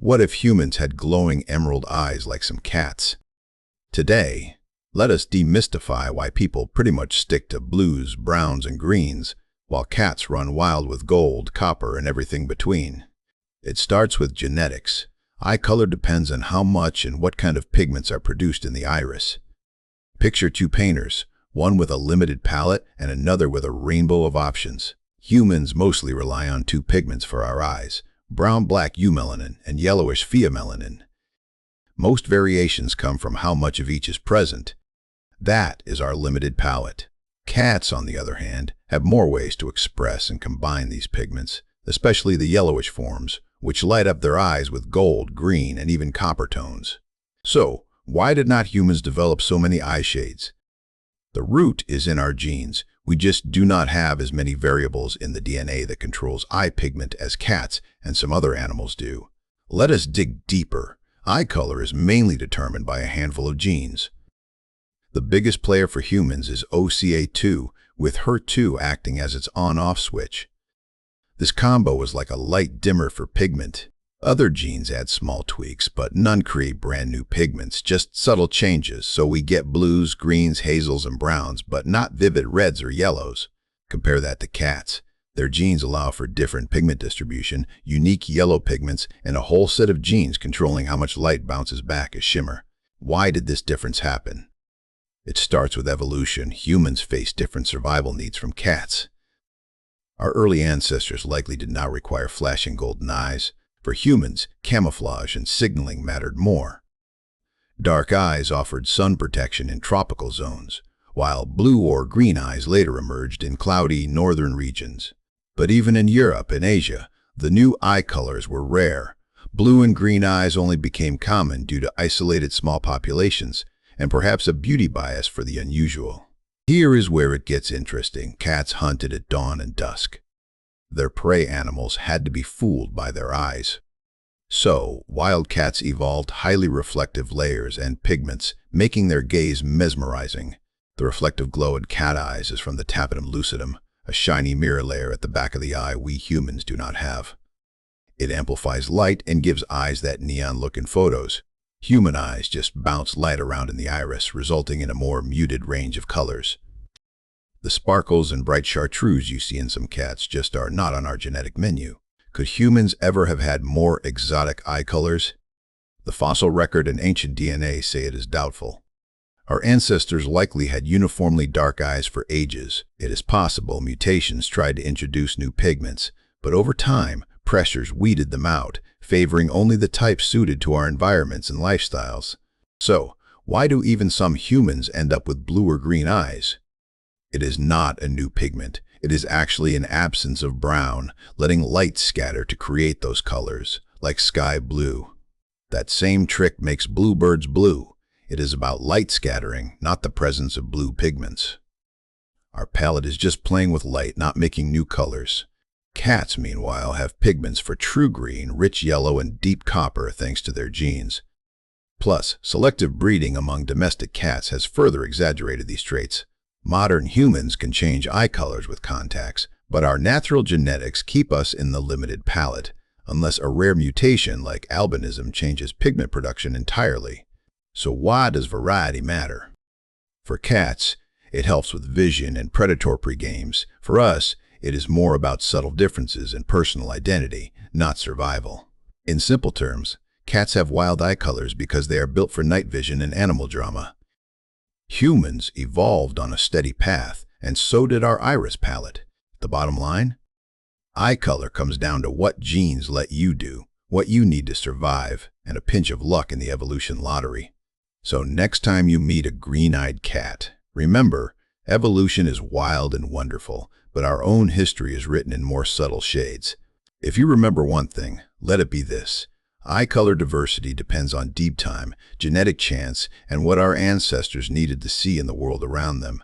What if humans had glowing emerald eyes like some cats? Today, let us demystify why people pretty much stick to blues, browns, and greens, while cats run wild with gold, copper, and everything between. It starts with genetics. Eye color depends on how much and what kind of pigments are produced in the iris. Picture two painters, one with a limited palette and another with a rainbow of options. Humans mostly rely on two pigments for our eyes: brown-black eumelanin and yellowish pheomelanin. Most variations come from how much of each is present. That is our limited palette. Cats, on the other hand, have more ways to express and combine these pigments, especially the yellowish forms, which light up their eyes with gold, green, and even copper tones. So, why did not humans develop so many eye shades? The root is in our genes. We just do not have as many variables in the DNA that controls eye pigment as cats and some other animals do. Let us dig deeper. Eye color is mainly determined by a handful of genes. The biggest player for humans is OCA2, with HER2 acting as its on-off switch. This combo is like a light dimmer for pigment. Other genes add small tweaks, but none create brand new pigments, just subtle changes, so we get blues, greens, hazels, and browns, but not vivid reds or yellows. Compare that to cats. Their genes allow for different pigment distribution, unique yellow pigments, and a whole set of genes controlling how much light bounces back as shimmer. Why did this difference happen? It starts with evolution. Humans face different survival needs from cats. Our early ancestors likely did not require flashing golden eyes. For humans, camouflage and signaling mattered more. Dark eyes offered sun protection in tropical zones, while blue or green eyes later emerged in cloudy northern regions. But even in Europe and Asia, the new eye colors were rare. Blue and green eyes only became common due to isolated small populations, and perhaps a beauty bias for the unusual. Here is where it gets interesting. Cats hunted at dawn and dusk. Their prey animals had to be fooled by their eyes. So, wild cats evolved highly reflective layers and pigments, making their gaze mesmerizing. The reflective glow in cat eyes is from the tapetum lucidum, a shiny mirror layer at the back of the eye we humans do not have. It amplifies light and gives eyes that neon look in photos. Human eyes just bounce light around in the iris, resulting in a more muted range of colors. The sparkles and bright chartreuse you see in some cats just are not on our genetic menu. Could humans ever have had more exotic eye colors? The fossil record and ancient DNA say it is doubtful. Our ancestors likely had uniformly dark eyes for ages. It is possible mutations tried to introduce new pigments, but over time, pressures weeded them out, favoring only the types suited to our environments and lifestyles. So, why do even some humans end up with blue or green eyes? It is not a new pigment. It is actually an absence of brown, letting light scatter to create those colors, like sky blue. That same trick makes bluebirds blue. It is about light scattering, not the presence of blue pigments. Our palette is just playing with light, not making new colors. Cats, meanwhile, have pigments for true green, rich yellow, and deep copper thanks to their genes. Plus, selective breeding among domestic cats has further exaggerated these traits. Modern humans can change eye colors with contacts, but our natural genetics keep us in the limited palette, unless a rare mutation like albinism changes pigment production entirely. So why does variety matter? For cats, it helps with vision and predatory games. For us, it is more about subtle differences in personal identity, not survival. In simple terms, cats have wild eye colors because they are built for night vision and animal drama. Humans evolved on a steady path, and so did our iris palette. The bottom line? Eye color comes down to what genes let you do, what you need to survive, and a pinch of luck in the evolution lottery. So next time you meet a green-eyed cat, remember, evolution is wild and wonderful, but our own history is written in more subtle shades. If you remember one thing, let it be this. Eye color diversity depends on deep time, genetic chance, and what our ancestors needed to see in the world around them.